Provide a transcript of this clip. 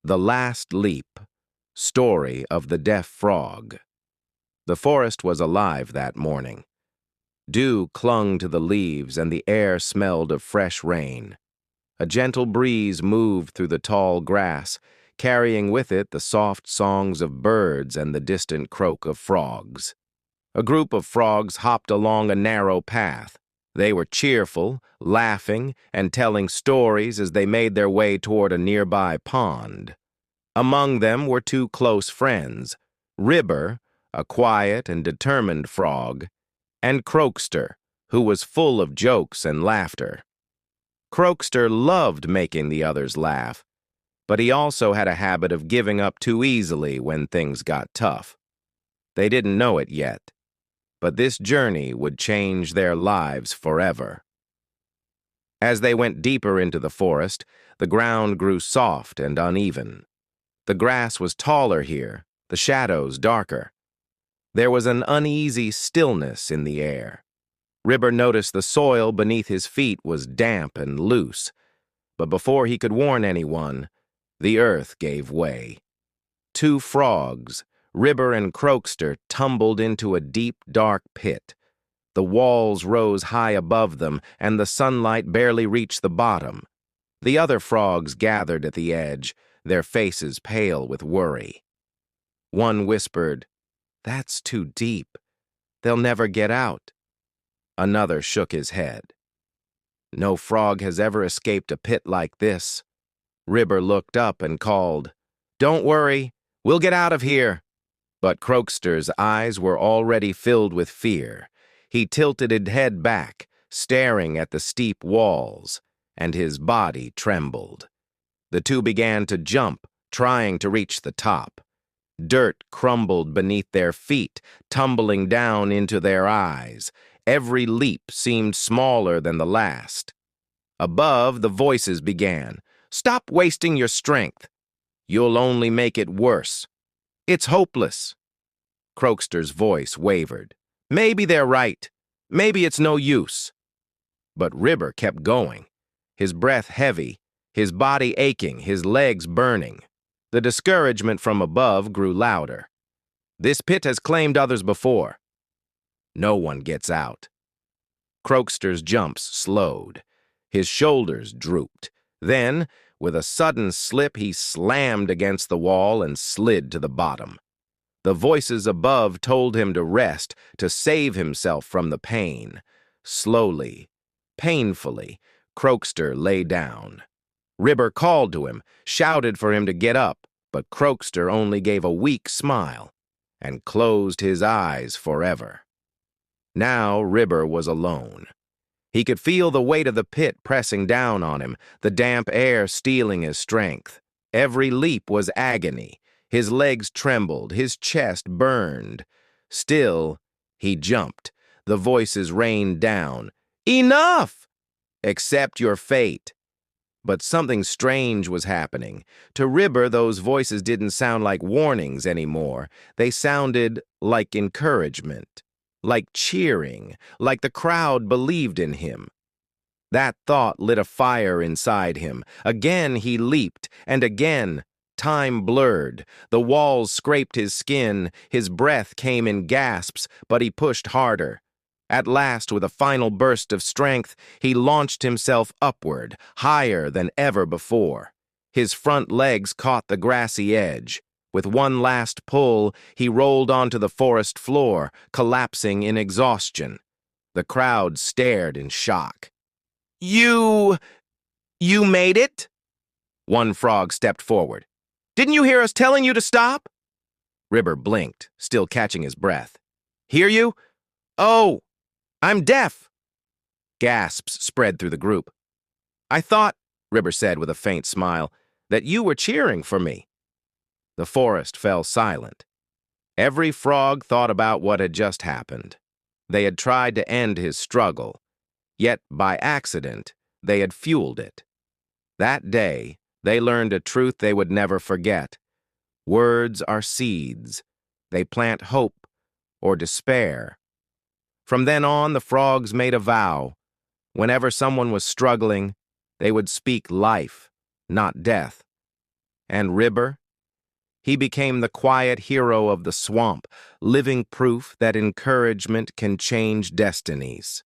The Last Leap. Story of the Deaf Frog. The forest was alive that morning. Dew clung to the leaves and the air smelled of fresh rain. A gentle breeze moved through the tall grass, carrying with it the soft songs of birds and the distant croak of frogs. A group of frogs hopped along a narrow path. They were cheerful, laughing, and telling stories as they made their way toward a nearby pond. Among them were two close friends, Ribber, a quiet and determined frog, and Croakster, who was full of jokes and laughter. Croakster loved making the others laugh, but he also had a habit of giving up too easily when things got tough. They didn't know it yet, but this journey would change their lives forever. As they went deeper into the forest, the ground grew soft and uneven. The grass was taller here, the shadows darker. There was an uneasy stillness in the air. Ribber noticed the soil beneath his feet was damp and loose, but before he could warn anyone, the earth gave way. Two frogs, Ribber and Croakster, tumbled into a deep, dark pit. The walls rose high above them, and the sunlight barely reached the bottom. The other frogs gathered at the edge, their faces pale with worry. One whispered, "That's too deep. They'll never get out." Another shook his head. "No frog has ever escaped a pit like this." Ribber looked up and called, "Don't worry, we'll get out of here." But Croakster's eyes were already filled with fear. He tilted his head back, staring at the steep walls, and his body trembled. The two began to jump, trying to reach the top. Dirt crumbled beneath their feet, tumbling down into their eyes. Every leap seemed smaller than the last. Above, the voices began. "Stop wasting your strength. You'll only make it worse. It's hopeless." Croakster's voice wavered. "Maybe they're right. Maybe it's no use." But Ribber kept going, his breath heavy, his body aching, his legs burning. The discouragement from above grew louder. "This pit has claimed others before. No one gets out." Croakster's jumps slowed. His shoulders drooped. Then, with a sudden slip, he slammed against the wall and slid to the bottom. The voices above told him to rest, to save himself from the pain. Slowly, painfully, Croakster lay down. Ribber called to him, shouted for him to get up, but Croakster only gave a weak smile and closed his eyes forever. Now Ribber was alone. He could feel the weight of the pit pressing down on him, the damp air stealing his strength. Every leap was agony. His legs trembled, his chest burned. Still, he jumped. The voices rained down. "Enough! Accept your fate." But something strange was happening. To Ribber, those voices didn't sound like warnings anymore. They sounded like encouragement, like cheering, like the crowd believed in him. That thought lit a fire inside him. Again he leaped, and again. Time blurred. The walls scraped his skin. His breath came in gasps, but he pushed harder. At last, with a final burst of strength, he launched himself upward, higher than ever before. His front legs caught the grassy edge. With one last pull, he rolled onto the forest floor, collapsing in exhaustion. The crowd stared in shock. You made it?" One frog stepped forward. "Didn't you hear us telling you to stop?" Ribber blinked, still catching his breath. "Hear you? Oh, I'm deaf." Gasps spread through the group. "I thought," Ribber said with a faint smile, "that you were cheering for me." The forest fell silent. Every frog thought about what had just happened. They had tried to end his struggle, yet by accident they had fueled it. That day, they learned a truth they would never forget. Words are seeds. They plant hope or despair. From then on, the frogs made a vow. Whenever someone was struggling, they would speak life, not death. And River? He became the quiet hero of the swamp, living proof that encouragement can change destinies.